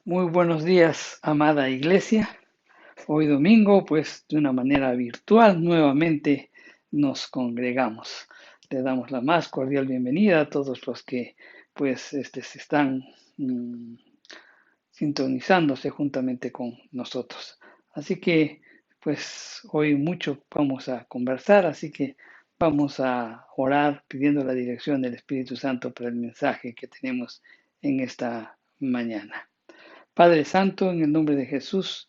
Muy buenos días, amada iglesia. Hoy domingo, pues de una manera virtual, nuevamente nos congregamos. Le damos la más cordial bienvenida a todos los que se están mm, sintonizándose juntamente con nosotros. Así que, pues hoy mucho vamos a conversar, así que vamos a orar pidiendo la dirección del Espíritu Santo para el mensaje que tenemos en esta mañana. Padre Santo, en el nombre de Jesús,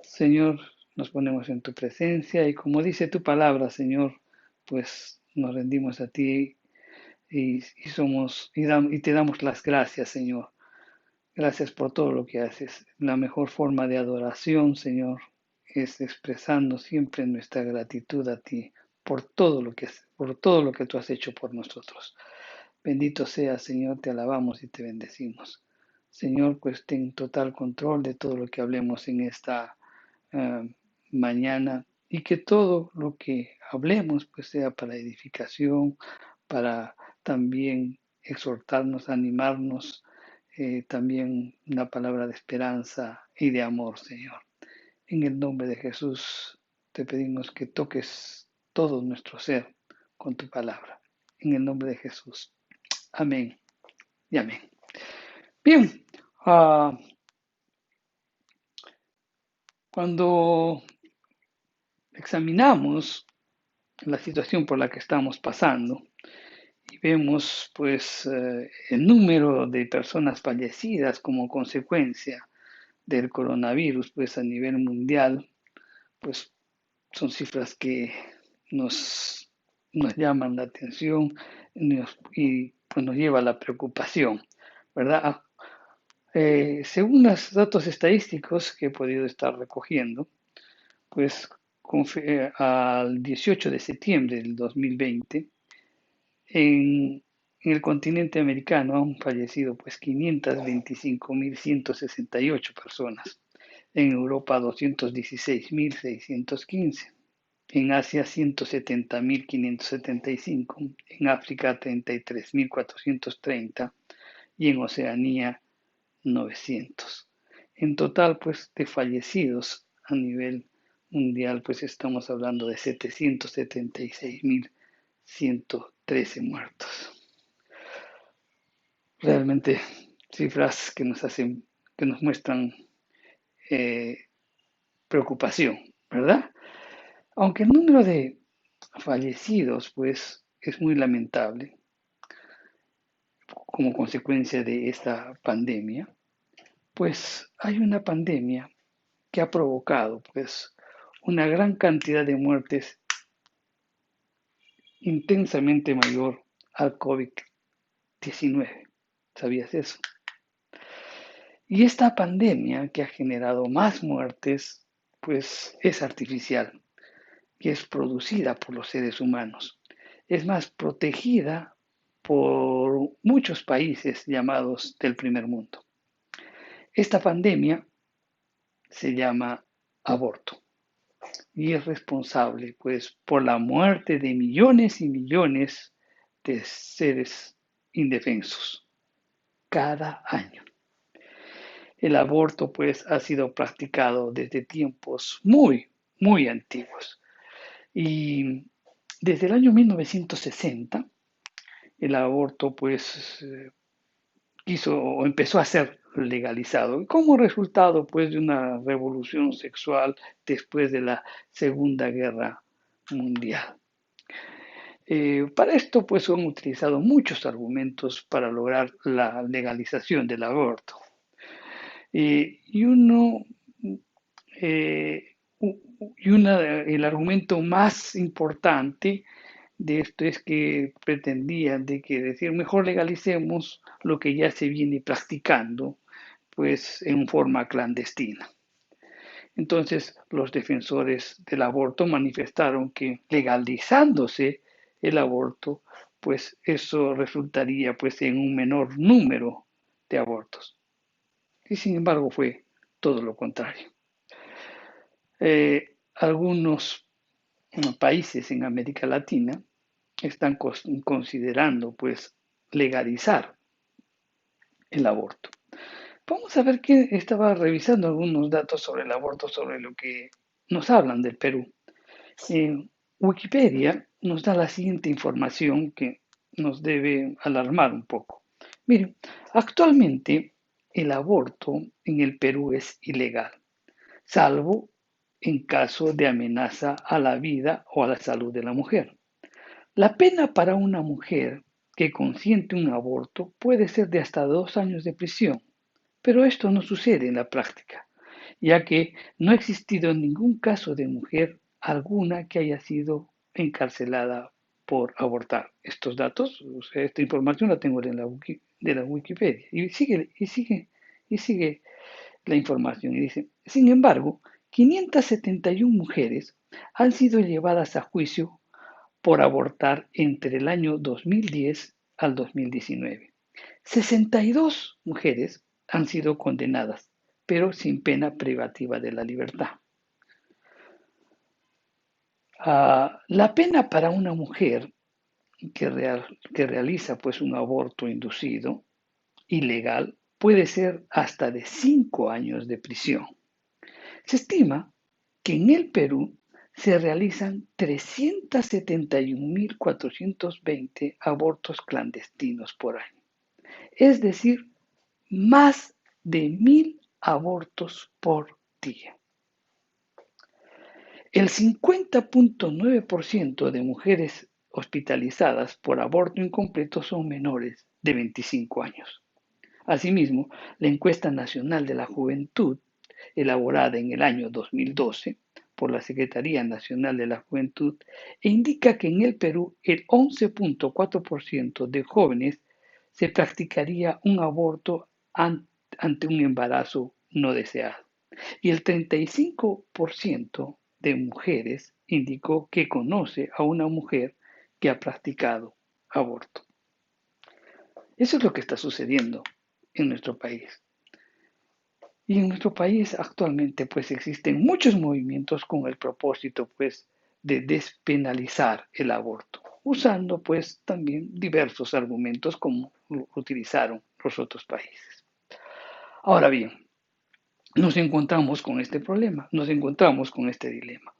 Señor, nos ponemos en tu presencia y como dice tu palabra, Señor, pues nos rendimos a ti y te damos las gracias, Señor. Gracias por todo lo que haces. La mejor forma de adoración, Señor, es expresando siempre nuestra gratitud a ti por todo lo que tú has hecho por nosotros. Bendito sea, Señor, te alabamos y te bendecimos. Señor, pues ten total control de todo lo que hablemos en esta eh, mañana y que todo lo que hablemos pues sea para edificación, para también exhortarnos, animarnos, también una palabra de esperanza y de amor, Señor. En el nombre de Jesús te pedimos que toques todo nuestro ser con tu palabra. En el nombre de Jesús. Amén y amén. Bien, cuando examinamos la situación por la que estamos pasando y vemos el número de personas fallecidas como consecuencia del coronavirus pues a nivel mundial, pues son cifras que nos, nos llaman la atención y pues, nos lleva a la preocupación, ¿verdad? Según los datos estadísticos que he podido estar recogiendo, pues al 18 de septiembre del 2020, en el continente americano han fallecido pues 525.168 personas, en Europa 216.615, en Asia 170.575, en África 33.430 y en Oceanía 900. En total, pues, de fallecidos a nivel mundial, pues estamos hablando de 776.113 muertos. Realmente cifras que nos muestran eh, preocupación, ¿verdad? Aunque el número de fallecidos, pues, es muy lamentable como consecuencia de esta pandemia, pues hay una pandemia que ha provocado pues una gran cantidad de muertes intensamente mayor al COVID-19. ¿Sabías eso? Y esta pandemia que ha generado más muertes, pues es artificial y es producida por los seres humanos. Es más, protegida por muchos países llamados del primer mundo. Esta pandemia se llama aborto y es responsable pues por la muerte de millones y millones de seres indefensos cada año. El aborto pues ha sido practicado desde tiempos muy antiguos y desde el año 1960 el aborto quiso o empezó a ser legalizado como resultado pues de una revolución sexual después de la Segunda Guerra Mundial. Para esto, pues, son utilizados muchos argumentos para lograr la legalización del aborto. Y uno, eh, el argumento más importante de esto es que pretendían de que decir mejor legalicemos lo que ya se viene practicando, pues, en forma clandestina. Entonces, los defensores del aborto manifestaron que legalizándose el aborto, pues eso resultaría pues en un menor número de abortos. Y sin embargo fue todo lo contrario. Algunos países en América Latina están considerando pues legalizar el aborto. Vamos a ver que estaba revisando algunos datos sobre el aborto, sobre lo que nos hablan del Perú. Wikipedia nos da la siguiente información que nos debe alarmar un poco. Miren, actualmente el aborto en el Perú es ilegal, salvo en caso de amenaza a la vida o a la salud de la mujer. La pena para una mujer que consiente un aborto puede ser de hasta 2 años de prisión, pero esto no sucede en la práctica, ya que no ha existido ningún caso de mujer alguna que haya sido encarcelada por abortar. Estos datos, o sea, esta información la tengo de la Wikipedia. Y sigue la información y dice, sin embargo, 571 mujeres han sido llevadas a juicio por abortar entre el año 2010 al 2019. 62 mujeres han sido condenadas, pero sin pena privativa de la libertad. La pena para una mujer que realiza pues un aborto inducido, ilegal, puede ser hasta de 5 años de prisión. Se estima que en el Perú se realizan 371.420 abortos clandestinos por año, es decir, más de 1.000 abortos por día. El 50.9% de mujeres hospitalizadas por aborto incompleto son menores de 25 años. Asimismo, la encuesta nacional de la juventud, elaborada en el año 2012 por la Secretaría Nacional de la Juventud, indica que en el Perú el 11.4% de jóvenes se practicaría un aborto ante un embarazo no deseado. Y el 35% de mujeres indicó que conoce a una mujer que ha practicado aborto. Eso es lo que está sucediendo en nuestro país. Y en nuestro país actualmente pues existen muchos movimientos con el propósito pues de despenalizar el aborto, usando pues también diversos argumentos como lo utilizaron los otros países. Ahora bien, nos encontramos con este problema, nos encontramos con este dilema.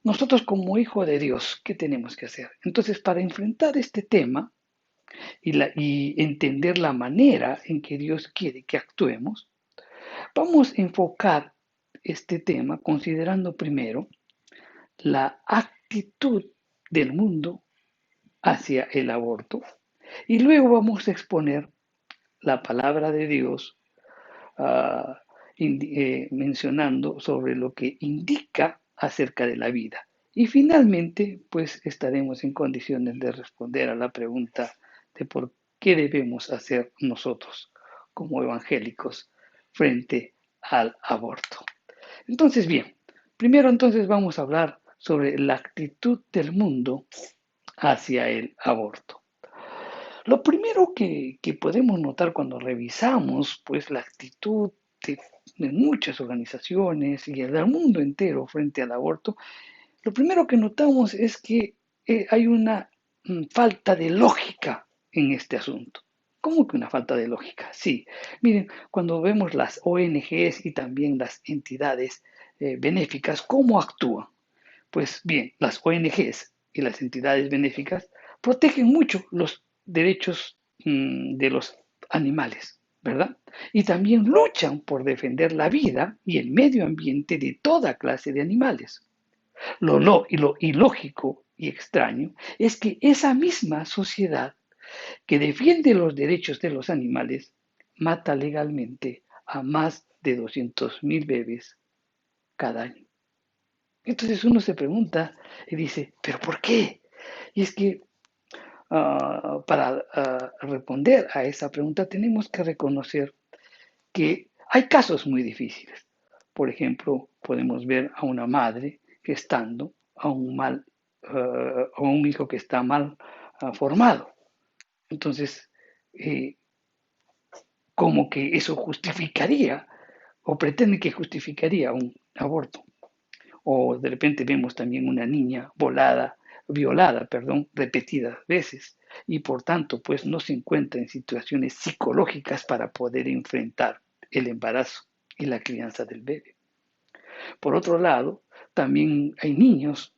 Nosotros como hijo de Dios, ¿qué tenemos que hacer? Entonces, para enfrentar este tema y entender la manera en que Dios quiere que actuemos, vamos a enfocar este tema considerando primero la actitud del mundo hacia el aborto y luego vamos a exponer la palabra de Dios uh, mencionando sobre lo que indica acerca de la vida. Y finalmente, pues estaremos en condiciones de responder a la pregunta de por qué debemos hacer nosotros como evangélicos frente al aborto. Entonces, bien, primero entonces vamos a hablar sobre la actitud del mundo hacia el aborto. Lo primero que podemos notar cuando revisamos pues, la actitud de muchas organizaciones y del mundo entero frente al aborto, lo primero que notamos es que hay una falta de lógica en este asunto. ¿Cómo que una falta de lógica? Sí, miren, cuando vemos las ONGs y también las entidades benéficas, ¿cómo actúan? Pues bien, las ONGs y las entidades benéficas protegen mucho los derechos de los animales, ¿verdad? Y también luchan por defender la vida y el medio ambiente de toda clase de animales. Y lo ilógico y extraño es que esa misma sociedad que defiende los derechos de los animales mata legalmente a más de 200.000 bebés cada año. Entonces uno se pregunta y dice, ¿pero por qué? Y es que para responder a esa pregunta tenemos que reconocer que hay casos muy difíciles. Por ejemplo, podemos ver a una madre gestando a un hijo que está mal formado. Entonces, como que eso justificaría o pretende que justificaría un aborto. O de repente vemos también una niña violada, repetidas veces y por tanto pues no se encuentra en situaciones psicológicas para poder enfrentar el embarazo y la crianza del bebé. Por otro lado, también hay niños,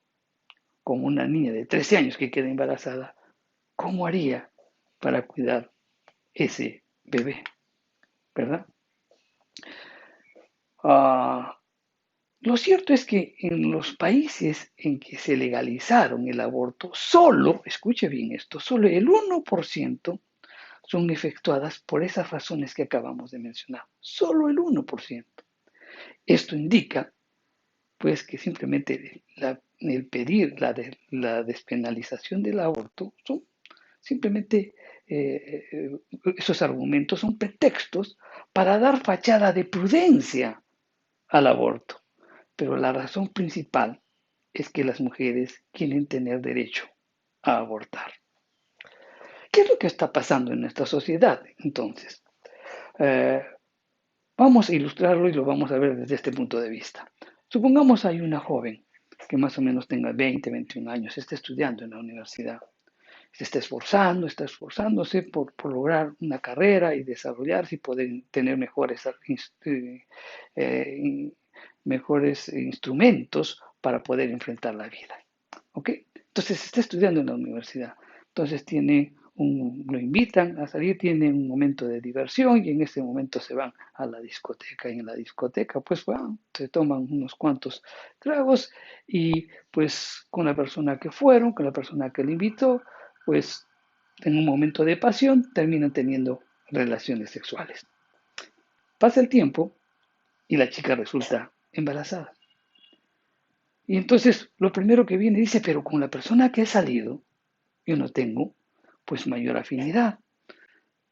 como una niña de 13 años que queda embarazada. ¿Cómo haría para cuidar ese bebé? ¿Verdad? Ah, lo cierto es que en los países en que se legalizaron el aborto, solo, escuche bien esto, solo el 1% son efectuadas por esas razones que acabamos de mencionar. Solo el 1%. Esto indica, pues, que simplemente el pedir la despenalización del aborto son simplemente esos argumentos son pretextos para dar fachada de prudencia al aborto. Pero la razón principal es que las mujeres quieren tener derecho a abortar. ¿Qué es lo que está pasando en nuestra sociedad entonces? Eh, Vamos a ilustrarlo y lo vamos a ver desde este punto de vista. Supongamos hay una joven que más o menos tenga 20, 21 años, está estudiando en la universidad, se está esforzándose por lograr una carrera y desarrollarse y poder tener eh, mejores instrumentos para poder enfrentar la vida. ¿Ok? Entonces está estudiando en la universidad. Entonces lo invitan a salir, tiene un momento de diversión y en ese momento se van a la discoteca. Y en la discoteca pues se toman unos cuantos tragos y pues con la persona que fueron, con la persona que le invitó, pues en un momento de pasión terminan teniendo relaciones sexuales. Pasa el tiempo y la chica resulta embarazada. Y entonces lo primero que viene dice, pero con la persona que he salido, yo no tengo pues mayor afinidad,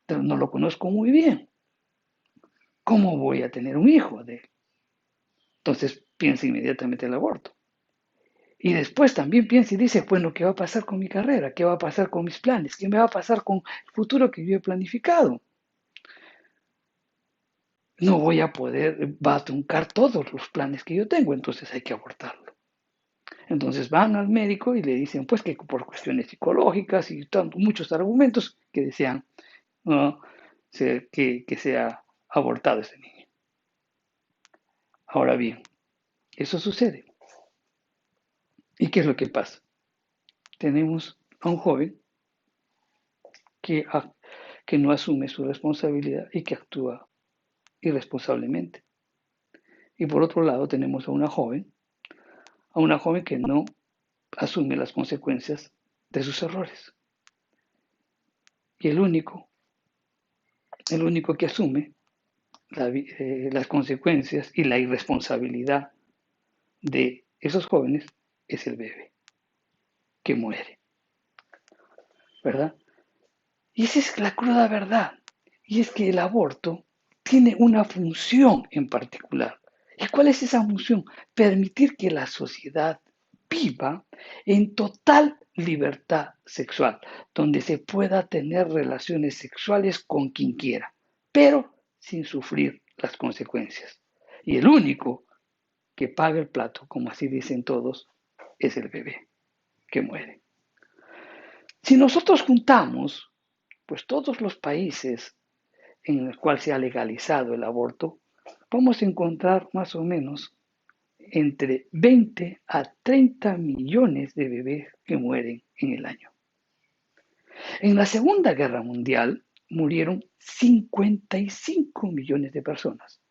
pero no lo conozco muy bien. ¿Cómo voy a tener un hijo de él? Entonces piensa inmediatamente el aborto. Y después también piensa y dice, bueno, ¿qué va a pasar con mi carrera? ¿Qué va a pasar con mis planes? ¿Qué me va a pasar con el futuro que yo he planificado? No voy a poder, va a truncar todos los planes que yo tengo, entonces hay que abortarlo. Entonces van al médico y le dicen, pues que por cuestiones psicológicas y muchos argumentos que desean ¿no? que sea abortado ese niño. Ahora bien, eso sucede. ¿Y qué es lo que pasa? Tenemos a un joven que, que no asume su responsabilidad y que actúa irresponsablemente. Y por otro lado tenemos a una joven que no asume las consecuencias de sus errores. Y el único que asume las consecuencias y la irresponsabilidad de esos jóvenes es el bebé que muere, ¿verdad? Y esa es la cruda verdad. Y es que el aborto tiene una función en particular. ¿Y cuál es esa función? Permitir que la sociedad viva en total libertad sexual, donde se pueda tener relaciones sexuales con quien quiera, pero sin sufrir las consecuencias. Y el único que paga el plato, como así dicen todos, es el bebé que muere. Si nosotros juntamos, pues todos los países en el cual se ha legalizado el aborto, vamos a encontrar más o menos entre 20 a 30 millones de bebés que mueren en el año. En la Segunda Guerra Mundial murieron 55 millones de personas.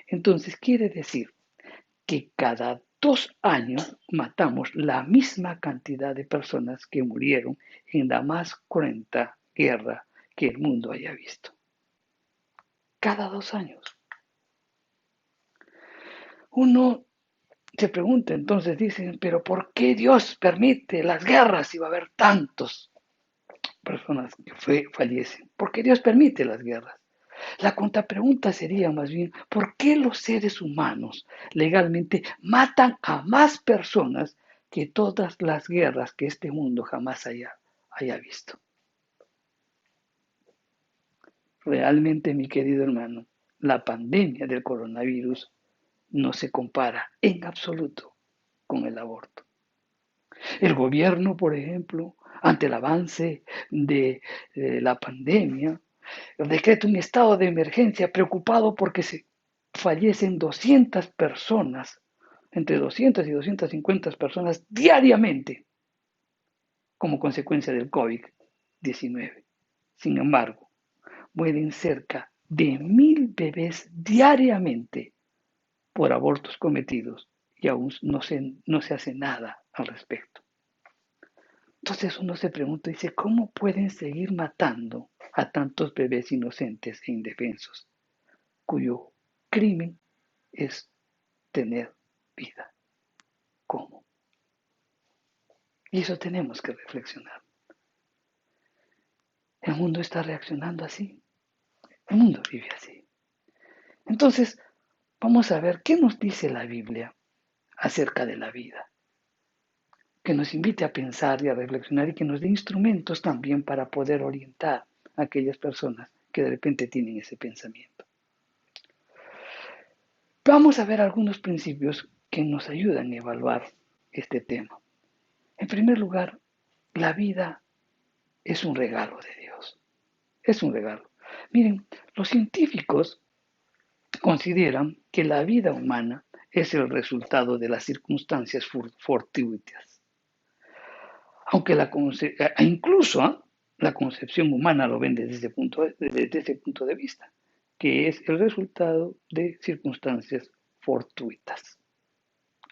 Entonces quiere decir que cada 2 años matamos la misma cantidad de personas que murieron en la más cruenta guerra que el mundo haya visto. Cada 2 años. Uno se pregunta entonces, dicen, pero ¿por qué Dios permite las guerras si va a haber tantas personas que fallecen? ¿Por qué Dios permite las guerras? La contrapregunta sería más bien, ¿por qué los seres humanos legalmente matan a más personas que todas las guerras que este mundo jamás haya visto? Realmente, mi querido hermano, la pandemia del coronavirus no se compara en absoluto con el aborto. El gobierno, por ejemplo, ante el avance de la pandemia, decreta un estado de emergencia preocupado porque se fallecen 200 personas, entre 200 y 250 personas diariamente como consecuencia del COVID-19. Sin embargo, mueren cerca de 1000 bebés diariamente por abortos cometidos y aún no se hace nada al respecto. Entonces uno se pregunta, dice, ¿cómo pueden seguir matando a tantos bebés inocentes e indefensos, cuyo crimen es tener vida? ¿Cómo? Y eso tenemos que reflexionar. El mundo está reaccionando así. El mundo vive así. Entonces, vamos a ver qué nos dice la Biblia acerca de la vida, que nos invite a pensar y a reflexionar y que nos dé instrumentos también para poder orientar a aquellas personas que de repente tienen ese pensamiento. Vamos a ver algunos principios que nos ayudan a evaluar este tema. En primer lugar, la vida es un regalo de Dios. Es un regalo. Miren, los científicos consideran que la vida humana es el resultado de las circunstancias fortuitas. Aunque incluso la concepción humana lo ven desde ese punto de vista, que es el resultado de circunstancias fortuitas.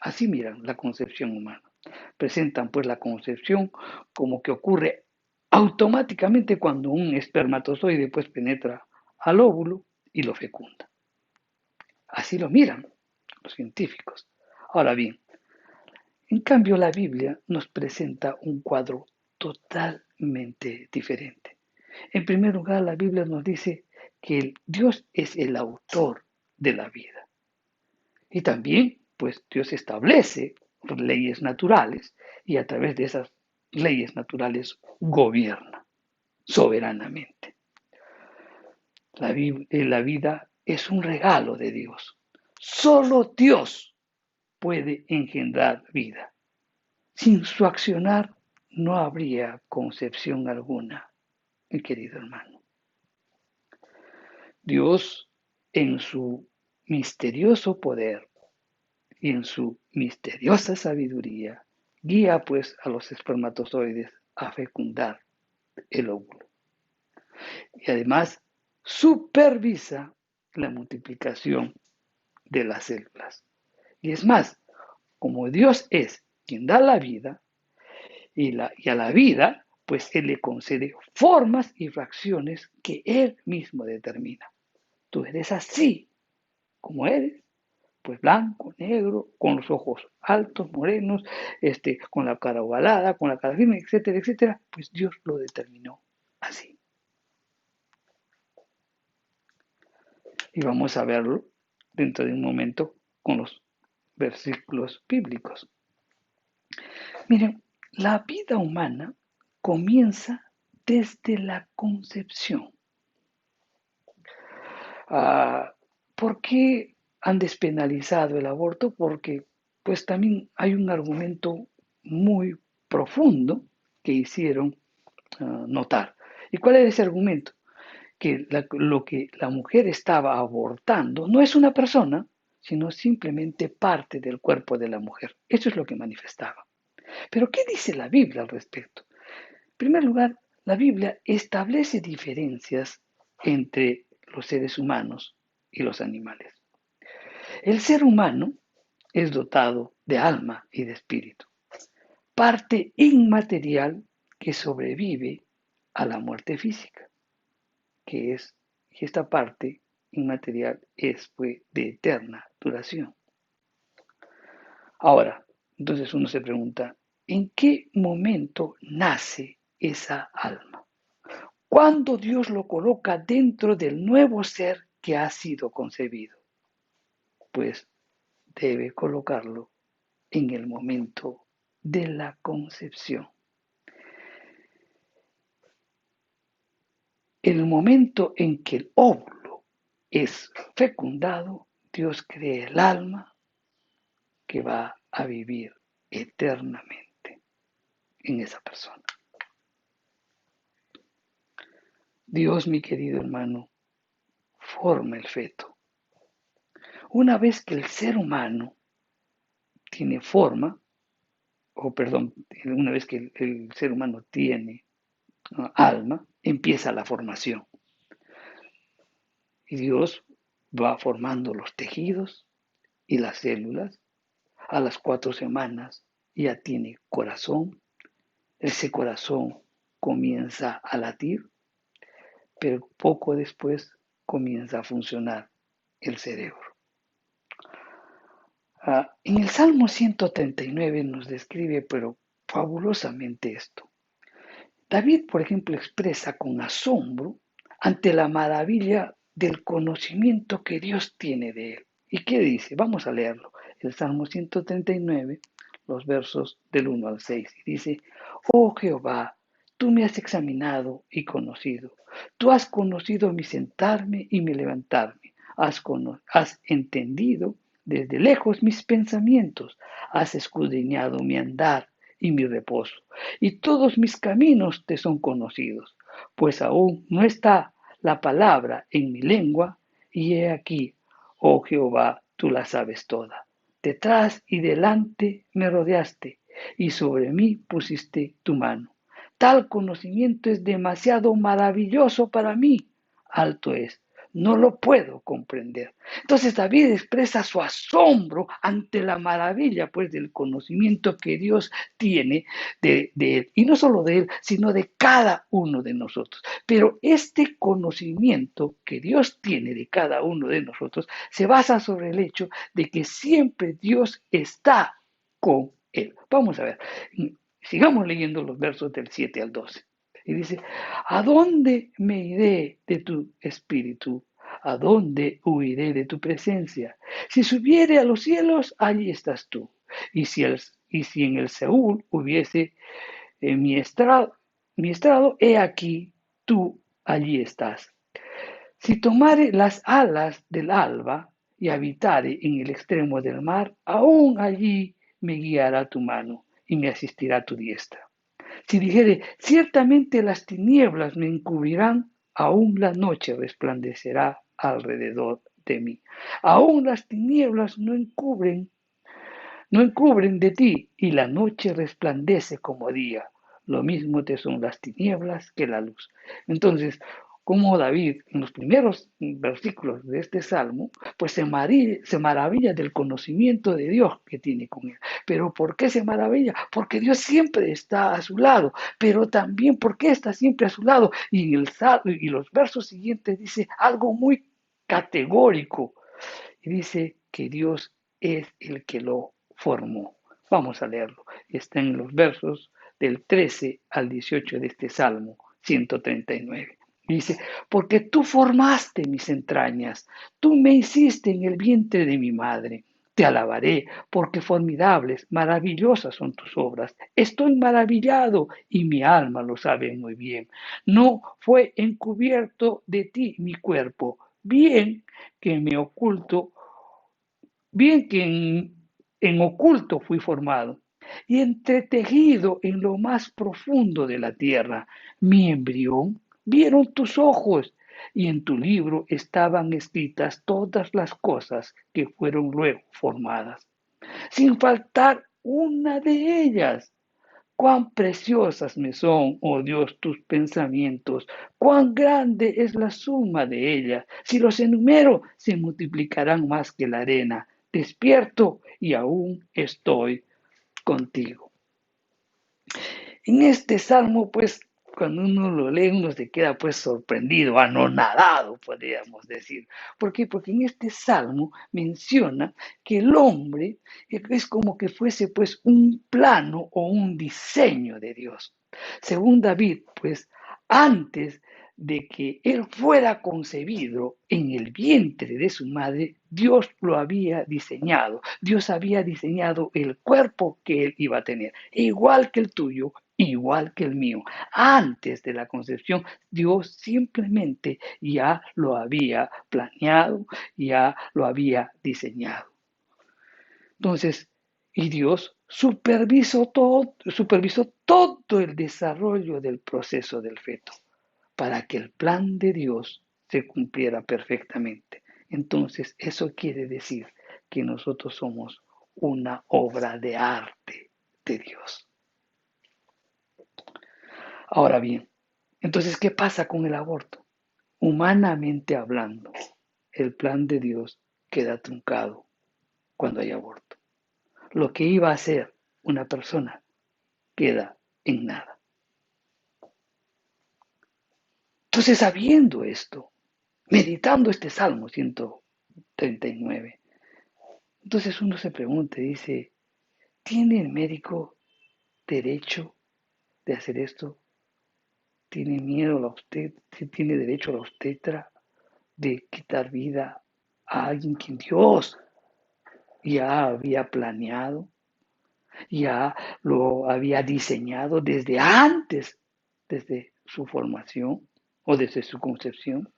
Así miran la concepción humana. Presentan pues la concepción como que ocurre automáticamente cuando un espermatozoide pues penetra al óvulo y lo fecunda. Así lo miran los científicos. Ahora bien, en cambio la Biblia nos presenta un cuadro totalmente diferente. En primer lugar, la Biblia nos dice que Dios es el autor de la vida. Y también, pues Dios establece leyes naturales y a través de esas leyes naturales gobierna soberanamente. La vida es un regalo de Dios. Solo Dios puede engendrar vida. Sin su accionar no habría concepción alguna, mi querido hermano. Dios, en su misterioso poder y en su misteriosa sabiduría, guía pues a los espermatozoides a fecundar el óvulo. Y además supervisa la multiplicación de las células. Y es más, como Dios es quien da la vida, y a la vida, pues Él le concede formas y fracciones que Él mismo determina. Tú eres así como eres, pues blanco, negro, con los ojos altos, morenos, con la cara ovalada, con la cara firme, etcétera, etcétera, pues Dios lo determinó así. Y vamos a verlo dentro de un momento con los versículos bíblicos. Miren, la vida humana comienza desde la concepción. ¿Por qué han despenalizado el aborto? Porque pues también hay un argumento muy profundo que hicieron notar. ¿Y cuál es ese argumento? Que lo que la mujer estaba abortando no es una persona, sino simplemente parte del cuerpo de la mujer. Eso es lo que manifestaba. Pero ¿qué dice la Biblia al respecto? En primer lugar, la Biblia establece diferencias entre los seres humanos y los animales. El ser humano es dotado de alma y de espíritu, parte inmaterial que sobrevive a la muerte física, que es que esta parte inmaterial es pues, de eterna duración. Ahora, entonces uno se pregunta, ¿en qué momento nace esa alma? ¿Cuándo Dios lo coloca dentro del nuevo ser que ha sido concebido? Pues debe colocarlo en el momento de la concepción. El momento en que el óvulo es fecundado, Dios crea el alma que va a vivir eternamente en esa persona. Dios, mi querido hermano, forma el feto. Una vez que el ser humano tiene forma, o perdón, una vez que el ser humano tiene alma, empieza la formación. Y Dios va formando los tejidos y las células. A las 4 semanas ya tiene corazón. Ese corazón comienza a latir, pero poco después comienza a funcionar el cerebro. En el Salmo 139 nos describe, pero fabulosamente esto. David, por ejemplo, expresa con asombro ante la maravilla del conocimiento que Dios tiene de él. ¿Y qué dice? Vamos a leerlo. El Salmo 139, los versos del 1 al 6. Y dice, oh Jehová, tú me has examinado y conocido. Tú has conocido mi sentarme y mi levantarme. Has entendido desde lejos mis pensamientos. Has escudriñado mi andar y mi reposo. Y todos mis caminos te son conocidos, pues aún no está la palabra en mi lengua, y he aquí, oh Jehová, tú la sabes toda. Detrás y delante me rodeaste, y sobre mí pusiste tu mano. Tal conocimiento es demasiado maravilloso para mí. Alto es, no lo puedo comprender. Entonces David expresa su asombro ante la maravilla, pues, del conocimiento que Dios tiene de él. Y no solo de él, sino de cada uno de nosotros. Pero este conocimiento que Dios tiene de cada uno de nosotros se basa sobre el hecho de que siempre Dios está con él. Vamos a ver, sigamos leyendo los versos del 7 al 12. Y dice, ¿a dónde me iré de tu espíritu? ¿A dónde huiré de tu presencia? Si subiere a los cielos, allí estás tú. Y si en el Seúl hubiese mi estrado, he aquí, tú allí estás. Si tomare las alas del alba y habitare en el extremo del mar, aún allí me guiará tu mano y me asistirá tu diestra. Si dijere, ciertamente las tinieblas me encubrirán, aún la noche resplandecerá alrededor de mí. Aún las tinieblas no encubren de ti, y la noche resplandece como día. Lo mismo te son las tinieblas que la luz. Entonces, como David, en los primeros versículos de este salmo, pues se maravilla del conocimiento de Dios que tiene con él. Pero ¿por qué se maravilla? Porque Dios siempre está a su lado, pero también porque está siempre a su lado. Y los versos siguientes dice algo muy categórico. Y dice que Dios es el que lo formó. Vamos a leerlo. Está en los versos del 13 al 18 de este Salmo 139. Dice, porque tú formaste mis entrañas, tú me hiciste en el vientre de mi madre. Te alabaré, porque formidables, maravillosas son tus obras. Estoy maravillado y mi alma lo sabe muy bien. No fue encubierto de ti mi cuerpo, bien que me oculto, bien que en oculto fui formado y entretejido en lo más profundo de la tierra. Mi embrión vieron tus ojos y en tu libro estaban escritas todas las cosas que fueron luego formadas, sin faltar una de ellas. Cuán preciosas me son, oh Dios, tus pensamientos, cuán grande es la suma de ellas. Si los enumero, se multiplicarán más que la arena. Despierto y aún estoy contigo. En este salmo, pues, cuando uno lo lee, uno se queda pues sorprendido, anonadado, podríamos decir. ¿Por qué? Porque en este salmo menciona que el hombre es como que fuese pues un plano o un diseño de Dios. Según David, pues, antes de que él fuera concebido en el vientre de su madre, Dios lo había diseñado. Dios había diseñado el cuerpo que él iba a tener, igual que el tuyo, igual que el mío. Antes de la concepción, Dios simplemente ya lo había planeado, ya lo había diseñado. Entonces, y Dios supervisó todo el desarrollo del proceso del feto. para que el plan de Dios se cumpliera perfectamente. Entonces, eso quiere decir que nosotros somos una obra de arte de Dios. Ahora bien, entonces, ¿qué pasa con el aborto? Humanamente hablando, el plan de Dios queda truncado cuando hay aborto. Lo que iba a ser una persona queda en nada. Entonces, sabiendo esto, meditando este Salmo 139, entonces uno se pregunta y dice, ¿tiene el médico derecho de hacer esto? ¿Tiene miedo la obstetra? ¿Tiene derecho la obstetra de quitar vida a alguien que Dios ya había planeado, ya lo había diseñado desde antes, desde su formación o desde su concepción?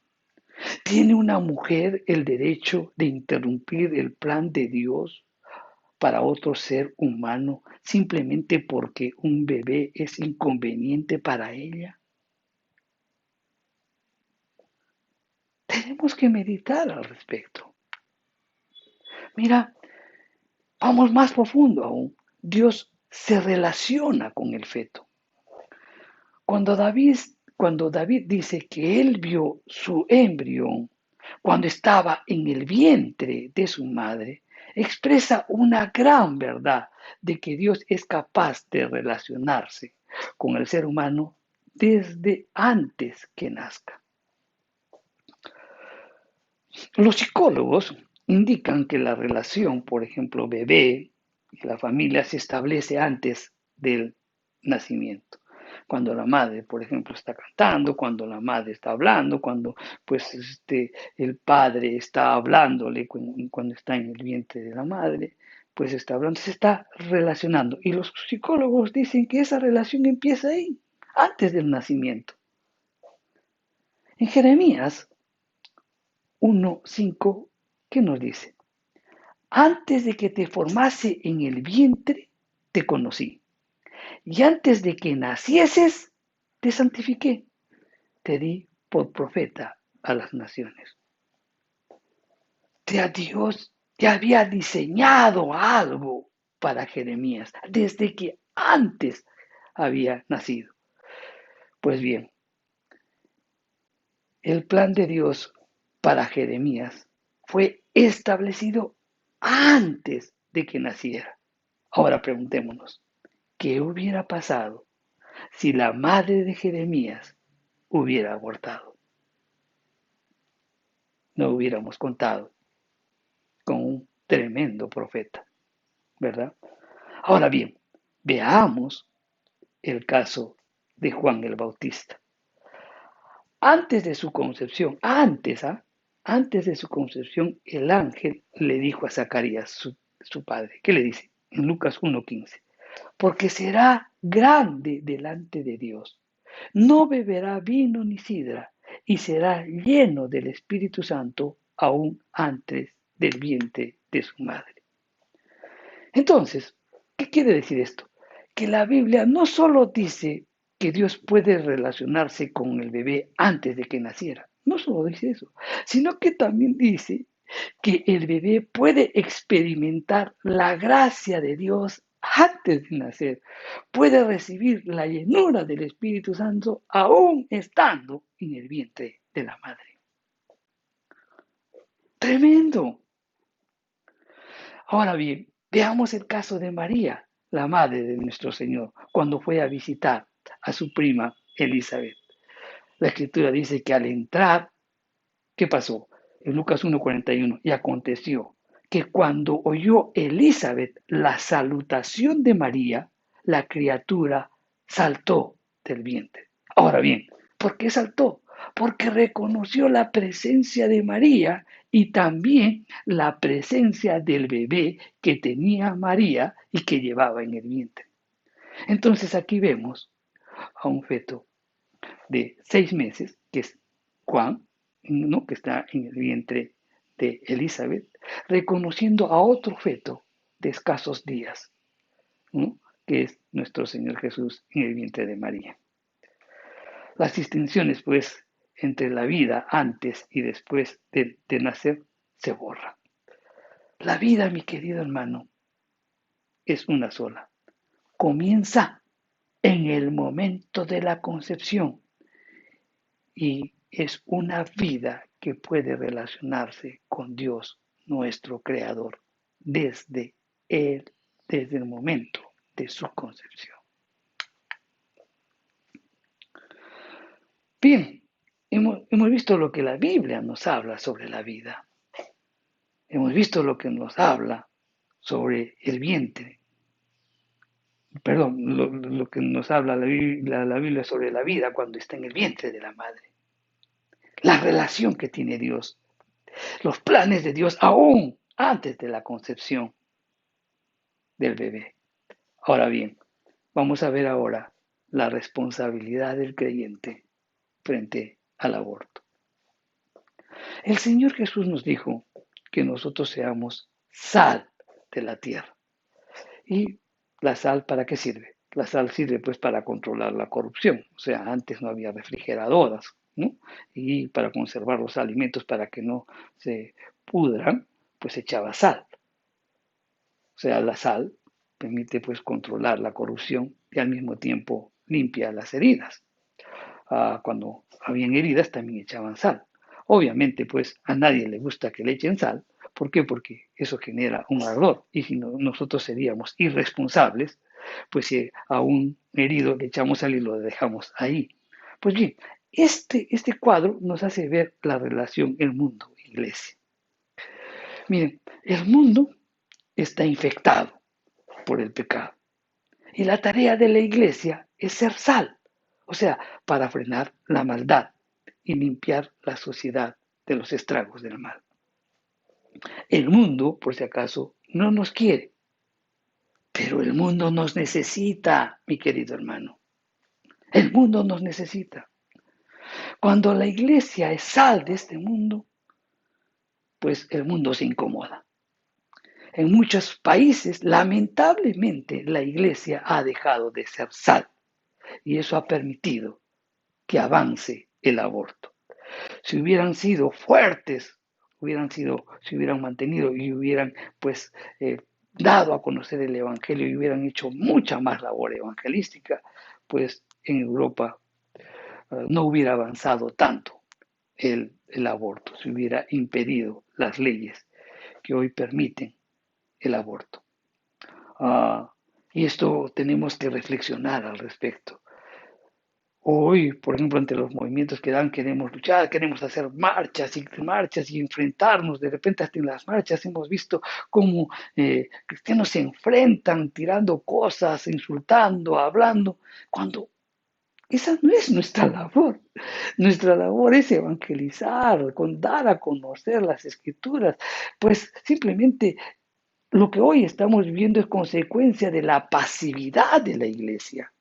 ¿Tiene una mujer el derecho de interrumpir el plan de Dios para otro ser humano simplemente porque un bebé es inconveniente para ella? Tenemos que meditar al respecto. Mira, vamos más profundo aún. Dios se relaciona con el feto. Cuando David, cuando David dice que él vio su embrión cuando estaba en el vientre de su madre, expresa una gran verdad de que Dios es capaz de relacionarse con el ser humano desde antes que nazca. Los psicólogos indican que la relación, por ejemplo, bebé y la familia se establece antes del nacimiento. Cuando la madre, por ejemplo, está cantando, cuando la madre está hablando, cuando pues el padre está hablándole cuando está en el vientre de la madre, pues está hablando, se está relacionando. Y los psicólogos dicen que esa relación empieza ahí, antes del nacimiento. En Jeremías 1:5, ¿qué nos dice? Antes de que te formase en el vientre, te conocí. Y antes de que nacieses, te santifiqué. Te di por profeta a las naciones. Ya Dios ya había diseñado algo para Jeremías desde que antes había nacido. Pues bien, el plan de Dios para Jeremías fue establecido antes de que naciera. Ahora preguntémonos, ¿qué hubiera pasado si la madre de Jeremías hubiera abortado? No hubiéramos contado con un tremendo profeta, ¿verdad? Ahora bien, veamos el caso de Juan el Bautista. Antes de su concepción, antes de su concepción, el ángel le dijo a Zacarías, su padre, ¿qué le dice? En Lucas 1:15, porque será grande delante de Dios. No beberá vino ni sidra, y será lleno del Espíritu Santo aún antes del vientre de su madre. Entonces, ¿qué quiere decir esto? Que la Biblia no solo dice que Dios puede relacionarse con el bebé antes de que naciera, no solo dice eso, sino que también dice que el bebé puede experimentar la gracia de Dios antes de nacer, puede recibir la llenura del Espíritu Santo aún estando en el vientre de la madre. Tremendo. Ahora bien, veamos el caso de María, la madre de nuestro Señor, cuando fue a visitar a su prima Elizabeth. La escritura dice que al entrar, ¿qué pasó? En Lucas 1:41, y aconteció que cuando oyó Elizabeth la salutación de María, la criatura saltó del vientre. Ahora bien, ¿por qué saltó? Porque reconoció la presencia de María y también la presencia del bebé que tenía María y que llevaba en el vientre. Entonces aquí vemos a un feto de 6 meses, que es Juan, ¿no? Que está en el vientre de Elizabeth, reconociendo a otro feto de escasos días, ¿no? Que es nuestro Señor Jesús en el vientre de María. Las distinciones, pues, entre la vida antes y después de nacer se borran. La vida, mi querido hermano, es una sola. Comienza en el momento de la concepción y es una vida que puede relacionarse con Dios, nuestro Creador, desde Él, desde el momento de su concepción. Bien, hemos visto lo que la Biblia nos habla sobre la vida. Hemos visto lo que nos habla sobre el vientre. Perdón, lo que nos habla la Biblia sobre la vida cuando está en el vientre de la madre. La relación que tiene Dios, los planes de Dios aún antes de la concepción del bebé. Ahora bien, vamos a ver ahora la responsabilidad del creyente frente al aborto. El Señor Jesús nos dijo que nosotros seamos sal de la tierra. ¿Y la sal para qué sirve? La sal sirve pues para controlar la corrupción. O sea, antes no había refrigeradoras, ¿no? Y para conservar los alimentos para que no se pudran, pues echaba sal. O sea, la sal permite pues controlar la corrupción y al mismo tiempo limpia las heridas. Cuando habían heridas también echaban sal. Obviamente pues a nadie le gusta que le echen sal. ¿Por qué? Porque eso genera un ardor y si no, nosotros seríamos irresponsables, pues si a un herido le echamos sal y lo dejamos ahí. Pues bien, este cuadro nos hace ver la relación el mundo-iglesia. Miren, el mundo está infectado por el pecado. Y la tarea de la iglesia es ser sal, o sea, para frenar la maldad y limpiar la sociedad de los estragos del mal. El mundo, por si acaso, no nos quiere, pero el mundo nos necesita, mi querido hermano. El mundo nos necesita. Cuando la iglesia es sal de este mundo, pues el mundo se incomoda. En muchos países, lamentablemente, la iglesia ha dejado de ser sal y eso ha permitido que avance el aborto. Si hubieran sido fuertes, se hubieran mantenido y hubieran pues dado a conocer el Evangelio y hubieran hecho mucha más labor evangelística, pues en Europa no hubiera avanzado tanto el aborto, se hubiera impedido las leyes que hoy permiten el aborto. Uh, y esto tenemos que reflexionar al respecto. Hoy, por ejemplo, ante los movimientos que dan, queremos luchar, queremos hacer marchas y enfrentarnos. De repente, hasta en las marchas hemos visto cómo cristianos se enfrentan tirando cosas, insultando, hablando, cuando esa no es nuestra labor. Nuestra labor es evangelizar, dar a conocer las escrituras. Pues simplemente lo que hoy estamos viviendo es consecuencia de la pasividad de la iglesia.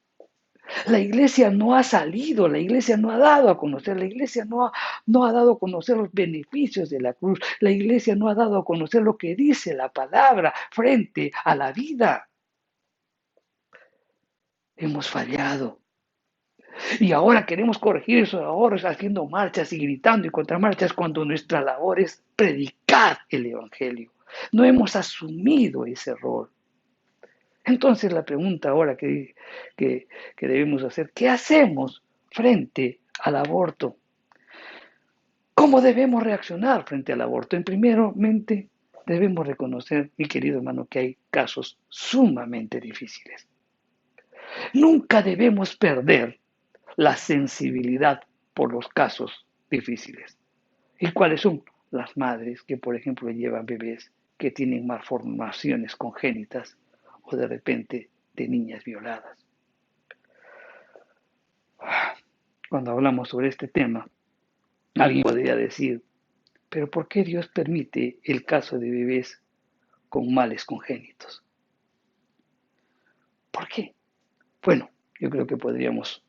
La iglesia no ha salido, la iglesia no ha dado a conocer, la iglesia no ha dado a conocer los beneficios de la cruz, la iglesia no ha dado a conocer lo que dice la palabra frente a la vida. Hemos fallado. Y ahora queremos corregir esos errores haciendo marchas y gritando y contramarchas cuando nuestra labor es predicar el Evangelio. No hemos asumido ese rol. Entonces la pregunta ahora que debemos hacer, ¿qué hacemos frente al aborto? ¿Cómo debemos reaccionar frente al aborto? En primeramente, debemos reconocer, mi querido hermano, que hay casos sumamente difíciles. Nunca debemos perder la sensibilidad por los casos difíciles. ¿Y cuáles son? Las madres que, por ejemplo, llevan bebés que tienen malformaciones congénitas o de repente de niñas violadas. Cuando hablamos sobre este tema, alguien podría decir, pero ¿por qué Dios permite el caso de bebés con males congénitos? ¿Por qué? Bueno, yo creo que podríamos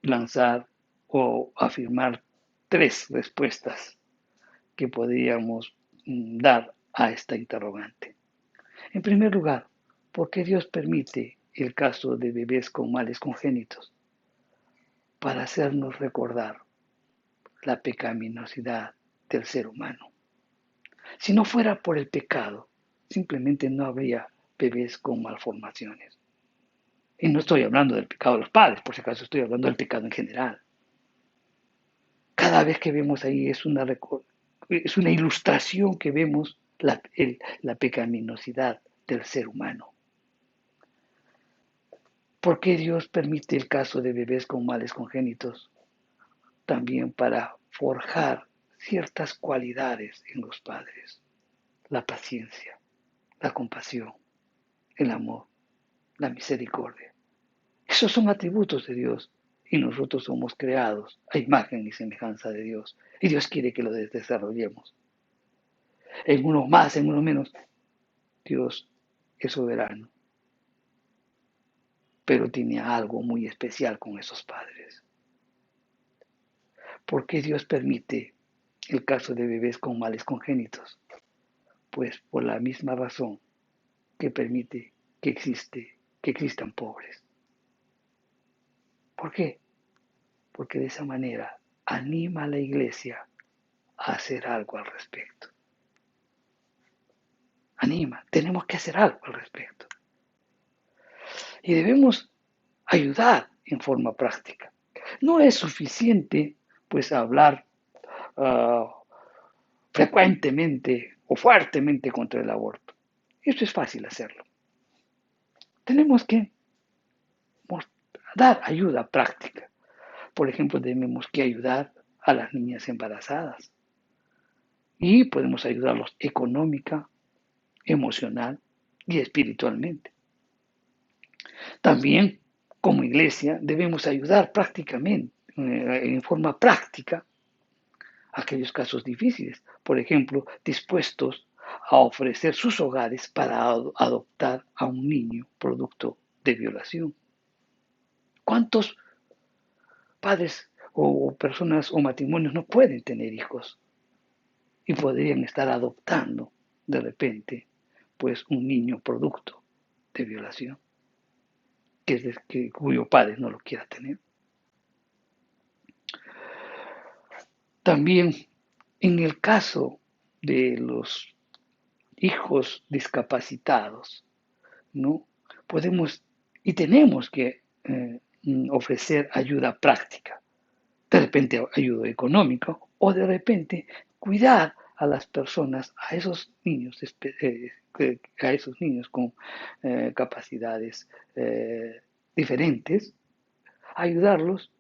lanzar o afirmar tres respuestas que podríamos dar a esta interrogante. En primer lugar, ¿por qué Dios permite el caso de bebés con males congénitos? para hacernos recordar la pecaminosidad del ser humano. Si no fuera por el pecado, simplemente no habría bebés con malformaciones. Y no estoy hablando del pecado de los padres, por si acaso estoy hablando del pecado en general. Cada vez que vemos ahí es una ilustración que vemos la pecaminosidad del ser humano. ¿Por qué Dios permite el caso de bebés con males congénitos? También para forjar ciertas cualidades en los padres: la paciencia, la compasión, el amor, la misericordia. Esos son atributos de Dios y nosotros somos creados a imagen y semejanza de Dios. Y Dios quiere que lo desarrollemos. En uno más, en uno menos. Dios es soberano, pero tiene algo muy especial con esos padres. ¿Por qué Dios permite el caso de bebés con males congénitos? Pues por la misma razón que permite que existan pobres. ¿Por qué? Porque de esa manera anima a la iglesia a hacer algo al respecto. Anima, tenemos que hacer algo al respecto. Y debemos ayudar en forma práctica. No es suficiente pues hablar uh, frecuentemente o fuertemente contra el aborto. Eso es fácil hacerlo. Tenemos que dar ayuda práctica. Por ejemplo, tenemos que ayudar a las niñas embarazadas y podemos ayudarlos económica, emocional y espiritualmente. También, como iglesia, debemos ayudar prácticamente, en forma práctica, a aquellos casos difíciles. Por ejemplo, dispuestos a ofrecer sus hogares para adoptar a un niño producto de violación. ¿Cuántos padres o personas o matrimonios no pueden tener hijos y podrían estar adoptando de repente pues un niño producto de violación cuyo padre no lo quiera tener? También en el caso de los hijos discapacitados, ¿no? Podemos y tenemos que ofrecer ayuda práctica, de repente ayuda económica o de repente cuidar a las personas, a esos niños con capacidades diferentes, ayudarlos,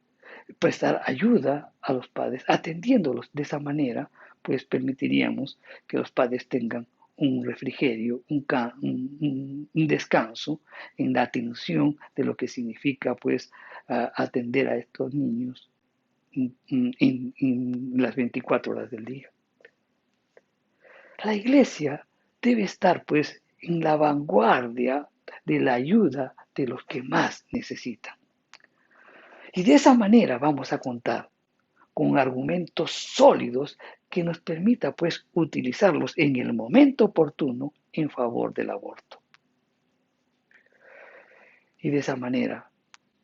prestar ayuda a los padres, atendiéndolos de esa manera, pues permitiríamos que los padres tengan un refrigerio, un descanso en la atención de lo que significa pues atender a estos niños en las 24 horas del día. La iglesia debe estar pues en la vanguardia de la ayuda de los que más necesitan. Y de esa manera vamos a contar con argumentos sólidos que nos permita pues utilizarlos en el momento oportuno en favor del aborto. Y de esa manera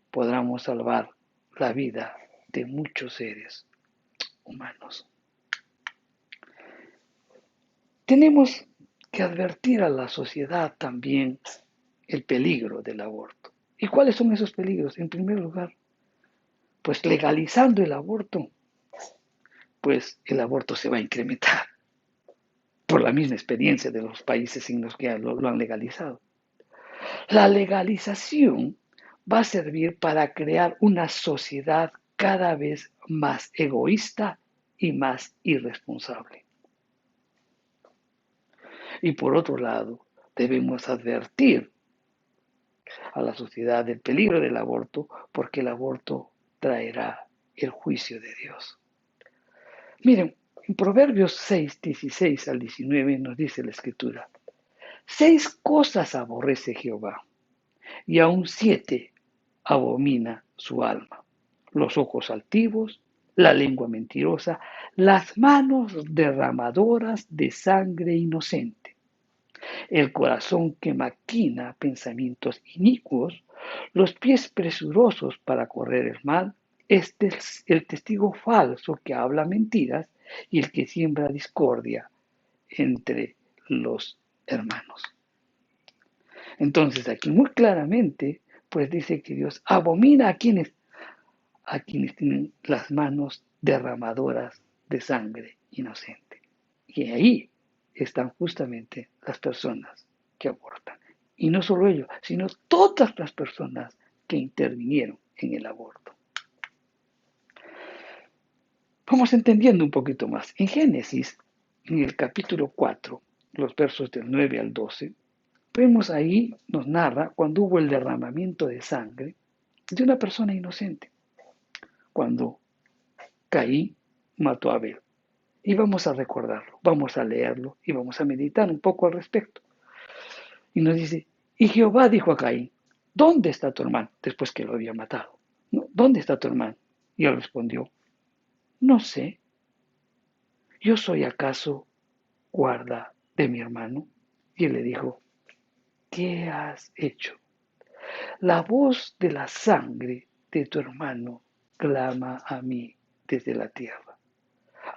podamos salvar la vida de muchos seres humanos. Tenemos que advertir a la sociedad también el peligro del aborto. ¿Y cuáles son esos peligros? En primer lugar, pues legalizando el aborto, pues el aborto se va a incrementar por la misma experiencia de los países en los que lo han legalizado. La legalización va a servir para crear una sociedad cada vez más egoísta y más irresponsable. Y por otro lado, debemos advertir a la sociedad del peligro del aborto, porque el aborto traerá el juicio de Dios. Miren, en Proverbios 6, 16 al 19 nos dice la Escritura: 6 cosas aborrece Jehová, y aún 7 abomina su alma: los ojos altivos, la lengua mentirosa, las manos derramadoras de sangre inocente, el corazón que maquina pensamientos inicuos, los pies presurosos para correr el mal, Este es el testigo falso que habla mentiras y el que siembra discordia entre los hermanos. Entonces aquí muy claramente pues dice que Dios abomina a quienes tienen las manos derramadoras de sangre inocente. Y ahí están justamente las personas que abortan. Y no solo ellos, sino todas las personas que intervinieron en el aborto. Vamos entendiendo un poquito más. En Génesis, en el capítulo 4, los versos del 9 al 12, vemos ahí, nos narra cuando hubo el derramamiento de sangre de una persona inocente, cuando Caín mató a Abel. Y vamos a recordarlo, vamos a leerlo y vamos a meditar un poco al respecto. Y nos dice, y Jehová dijo a Caín, ¿dónde está tu hermano? Después que lo había matado. ¿No? ¿Dónde está tu hermano? Y él respondió, no sé, ¿yo soy acaso guarda de mi hermano? Y él le dijo, ¿qué has hecho? La voz de la sangre de tu hermano clama a mí desde la tierra.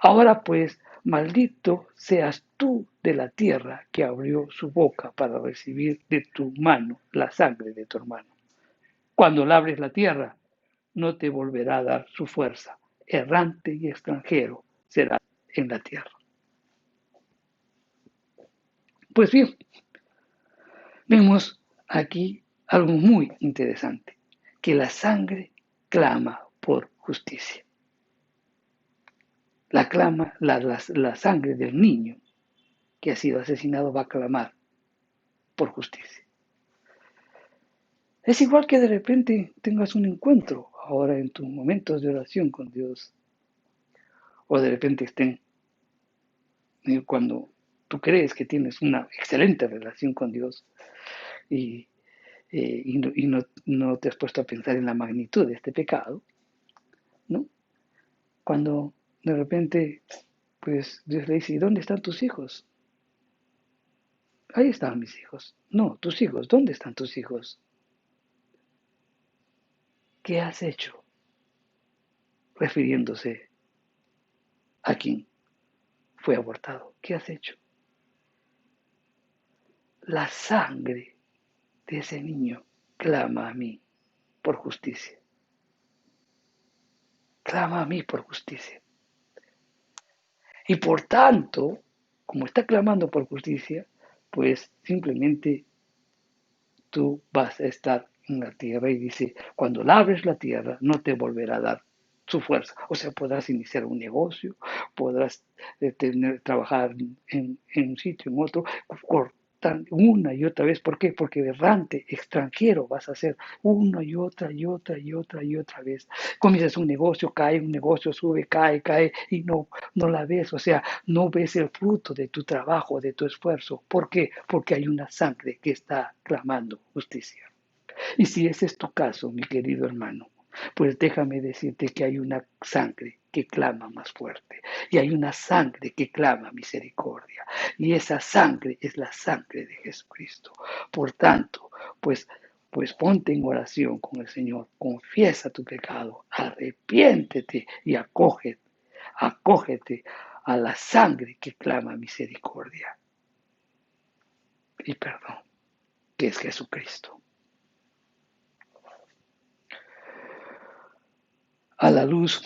Ahora pues, maldito seas tú de la tierra que abrió su boca para recibir de tu mano la sangre de tu hermano. Cuando labres la tierra, no te volverá a dar su fuerza. Errante y extranjero será en la tierra. Pues bien, vemos aquí algo muy interesante, que la sangre clama por justicia. La sangre del niño que ha sido asesinado va a clamar por justicia. Es igual que de repente tengas un encuentro ahora en tus momentos de oración con Dios, o de repente estén cuando tú crees que tienes una excelente relación con Dios y, no te has puesto a pensar en la magnitud de este pecado, ¿no? Cuando de repente, pues Dios le dice, ¿y dónde están tus hijos? Ahí están mis hijos. No, tus hijos, ¿dónde están tus hijos? ¿Qué has hecho? Refiriéndose a quien fue abortado. ¿Qué has hecho? La sangre de ese niño clama a mí por justicia. Clama a mí por justicia. Y por tanto, como está clamando por justicia, pues simplemente tú vas a estar en la tierra y dice, cuando labres la tierra no te volverá a dar su fuerza. O sea, podrás iniciar un negocio, podrás trabajar en un sitio, en otro, una y otra vez. ¿Por qué? Porque errante, extranjero vas a ser una y otra y otra y otra y otra vez. Comienzas un negocio, cae un negocio, sube, cae y no la ves. O sea, no ves el fruto de tu trabajo, de tu esfuerzo. ¿Por qué? Porque hay una sangre que está clamando justicia. Y si ese es tu caso, mi querido hermano, pues déjame decirte que hay una sangre que clama más fuerte y hay una sangre que clama misericordia y esa sangre es la sangre de Jesucristo. Por tanto, pues ponte en oración con el Señor, confiesa tu pecado, arrepiéntete y acógete a la sangre que clama misericordia y perdón, que es Jesucristo. A la luz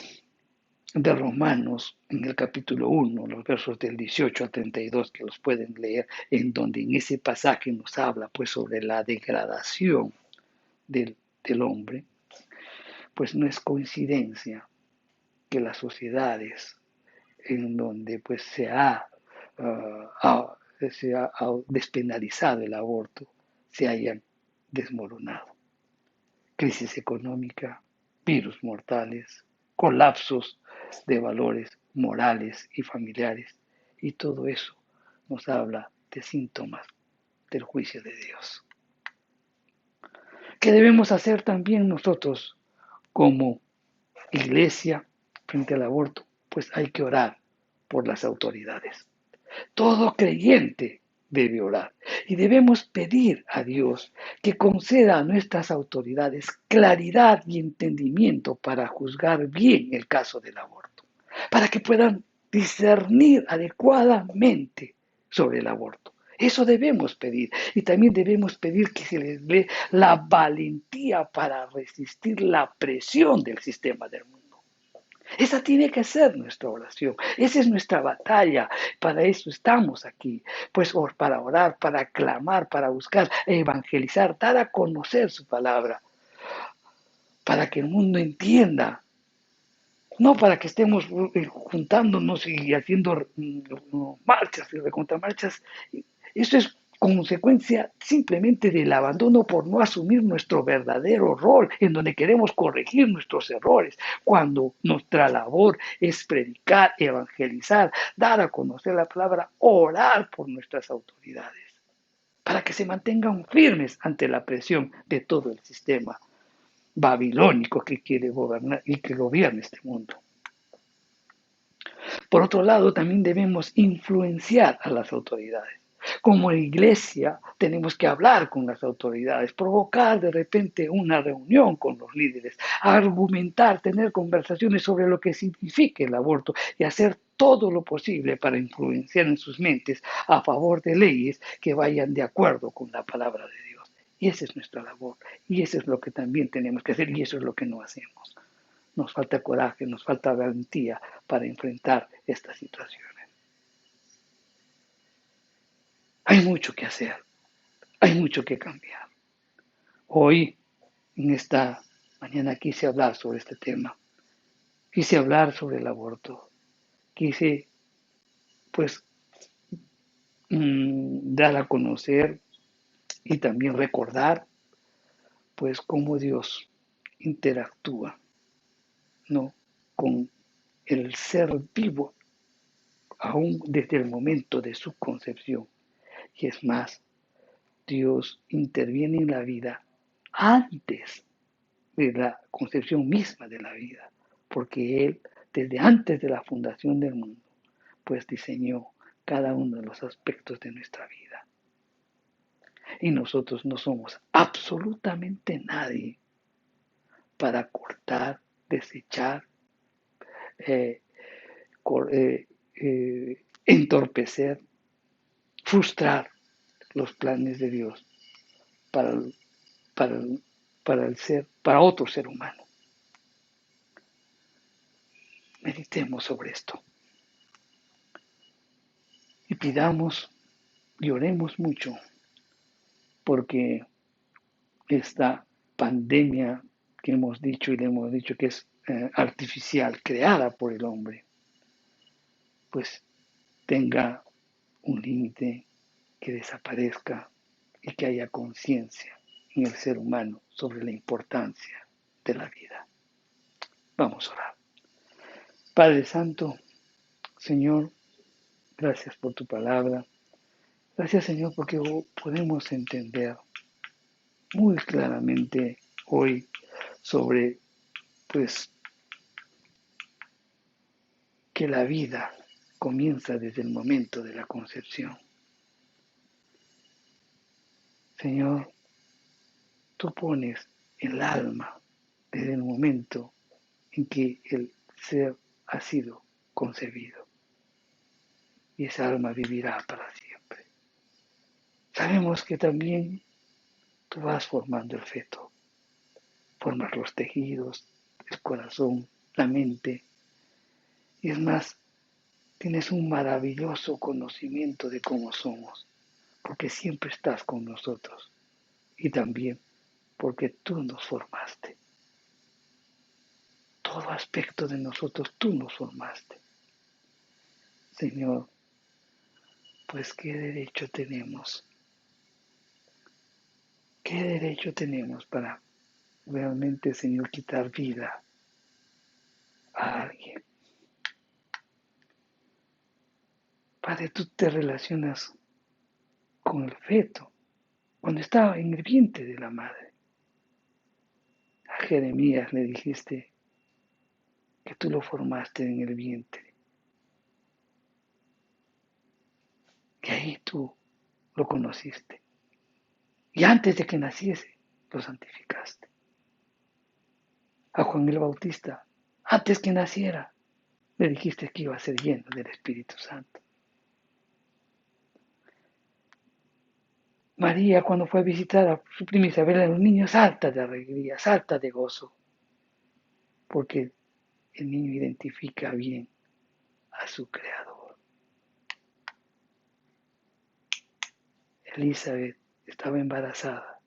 de Romanos, en el capítulo 1, los versos del 18 al 32, que los pueden leer, en donde en ese pasaje nos habla pues sobre la degradación del hombre, pues no es coincidencia que las sociedades en donde pues se ha despenalizado el aborto se hayan desmoronado. Crisis económica, virus mortales, colapsos de valores morales y familiares. Y todo eso nos habla de síntomas del juicio de Dios. ¿Qué debemos hacer también nosotros como iglesia frente al aborto? Pues hay que orar por las autoridades. Todo creyente debe orar. Y debemos pedir a Dios que conceda a nuestras autoridades claridad y entendimiento para juzgar bien el caso del aborto, para que puedan discernir adecuadamente sobre el aborto. Eso debemos pedir. Y también debemos pedir que se les dé la valentía para resistir la presión del sistema del mundo. Esa tiene que ser nuestra oración. Esa es nuestra batalla. Para eso estamos aquí. Pues para orar, para clamar, para buscar, evangelizar, dar a conocer su palabra. Para que el mundo entienda. No para que estemos juntándonos y haciendo marchas y recontramarchas. Eso es consecuencia simplemente del abandono por no asumir nuestro verdadero rol, en donde queremos corregir nuestros errores, cuando nuestra labor es predicar, evangelizar, dar a conocer la palabra, orar por nuestras autoridades, para que se mantengan firmes ante la presión de todo el sistema babilónico que quiere gobernar y que gobierna este mundo. Por otro lado, también debemos influenciar a las autoridades. Como iglesia tenemos que hablar con las autoridades, provocar de repente una reunión con los líderes, argumentar, tener conversaciones sobre lo que significa el aborto y hacer todo lo posible para influenciar en sus mentes a favor de leyes que vayan de acuerdo con la palabra de Dios. Y esa es nuestra labor, y eso es lo que también tenemos que hacer, y eso es lo que no hacemos. Nos falta coraje, nos falta valentía para enfrentar estas situaciones. Hay mucho que hacer, hay mucho que cambiar. Hoy, en esta mañana, quise hablar sobre este tema. Quise hablar sobre el aborto. Quise, pues, dar a conocer y también recordar, pues, cómo Dios interactúa, ¿no?, con el ser vivo, aún desde el momento de su concepción. Y es más, Dios interviene en la vida antes de la concepción misma de la vida, porque Él, desde antes de la fundación del mundo, pues diseñó cada uno de los aspectos de nuestra vida. Y nosotros no somos absolutamente nadie para cortar, desechar, eh, entorpecer, frustrar los planes de Dios para, para, para otro ser humano. Meditemos sobre esto y pidamos y oremos mucho porque esta pandemia que hemos dicho y le hemos dicho que es artificial, creada por el hombre, pues tenga un límite, que desaparezca y que haya conciencia en el ser humano sobre la importancia de la vida. Vamos a orar. Padre Santo, Señor, gracias por tu palabra. Gracias, Señor, porque podemos entender muy claramente hoy sobre, pues, que la vida comienza desde el momento de la concepción. Señor, tú pones el alma desde el momento en que el ser ha sido concebido y esa alma vivirá para siempre. Sabemos que también tú vas formando el feto, formas los tejidos, el corazón, la mente, y es más, tienes un maravilloso conocimiento de cómo somos, porque siempre estás con nosotros y también porque tú nos formaste. Todo aspecto de nosotros tú nos formaste. Señor, pues ¿qué derecho tenemos? ¿Qué derecho tenemos para realmente, Señor, quitar vida a alguien? Padre, tú te relacionas con el feto cuando estaba en el vientre de la madre. A Jeremías le dijiste que tú lo formaste en el vientre. Que ahí tú lo conociste. Y antes de que naciese, lo santificaste. A Juan el Bautista, antes que naciera, le dijiste que iba a ser lleno del Espíritu Santo. María, cuando fue a visitar a su prima Isabel, a los niños, salta de alegría, salta de gozo, porque el niño identifica bien a su Creador. Elizabeth estaba embarazada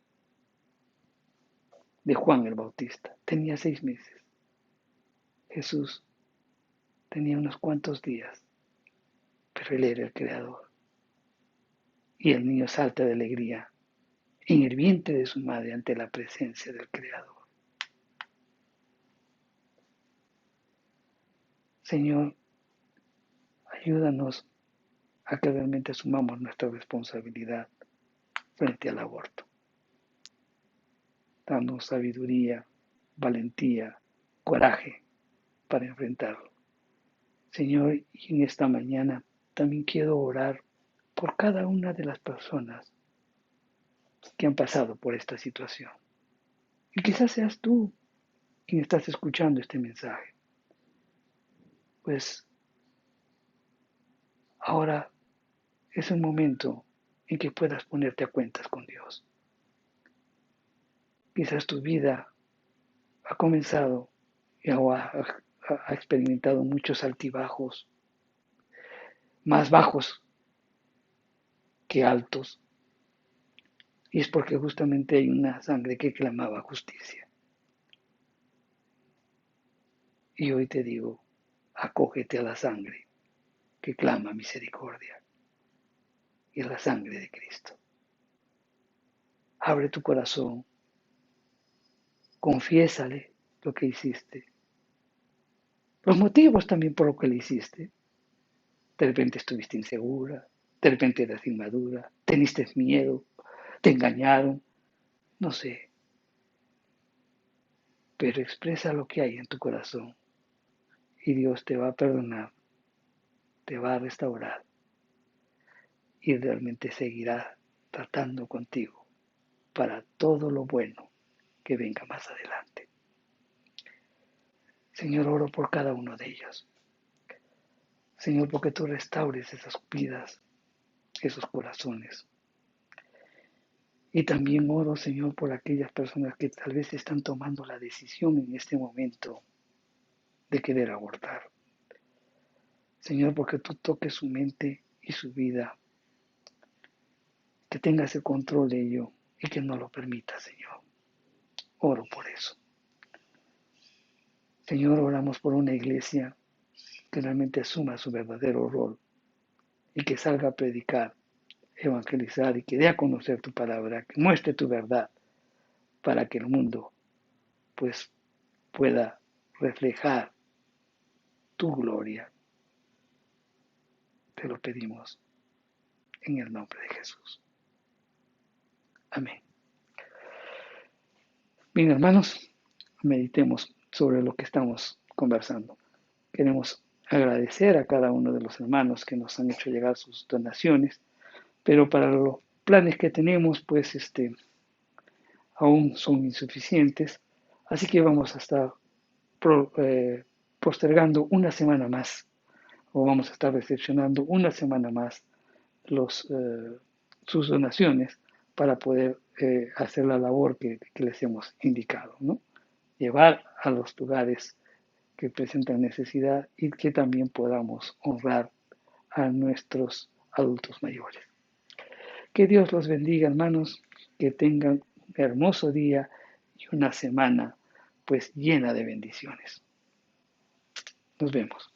de Juan el Bautista, tenía 6 meses. Jesús tenía unos cuantos días, pero él era el Creador. Y el niño salta de alegría en el vientre de su madre ante la presencia del Creador. Señor, ayúdanos a que realmente asumamos nuestra responsabilidad frente al aborto. Danos sabiduría, valentía, coraje para enfrentarlo. Señor, y en esta mañana también quiero orar por cada una de las personas que han pasado por esta situación. Y quizás seas tú quien estás escuchando este mensaje. Pues ahora es un momento en que puedas ponerte a cuentas con Dios. Quizás tu vida ha comenzado y ha experimentado muchos altibajos, más bajos que altos. Y es porque justamente hay una sangre que clamaba justicia. Y hoy te digo, acógete a la sangre que clama misericordia. Y es la sangre de Cristo. Abre tu corazón, confiésale lo que hiciste. Los motivos también por lo que le hiciste. De repente estuviste insegura, de repente eras inmadura, teniste miedo, te engañaron, no sé. Pero expresa lo que hay en tu corazón y Dios te va a perdonar, te va a restaurar y realmente seguirá tratando contigo para todo lo bueno que venga más adelante. Señor, oro por cada uno de ellos. Señor, porque tú restaures esas vidas, esos corazones. Y también oro, Señor, por aquellas personas que tal vez están tomando la decisión en este momento de querer abortar. Señor, porque tú toques su mente y su vida, que tengas el control de ello y que no lo permita, Señor. Oro por eso. Señor, oramos por una iglesia que realmente asuma su verdadero rol y que salga a predicar, evangelizar y que dé a conocer tu palabra, que muestre tu verdad para que el mundo pues pueda reflejar tu gloria. Te lo pedimos en el nombre de Jesús. Amén. Bien, hermanos, meditemos sobre lo que estamos conversando. Queremos agradecer a cada uno de los hermanos que nos han hecho llegar sus donaciones, pero para los planes que tenemos, pues aún son insuficientes, así que vamos a estar postergando una semana más, o vamos a estar recepcionando una semana más los, sus donaciones para poder hacer la labor que les hemos indicado, ¿no? Llevar a los lugares que presentan necesidad y que también podamos honrar a nuestros adultos mayores. Que Dios los bendiga, hermanos, que tengan un hermoso día y una semana pues llena de bendiciones. Nos vemos.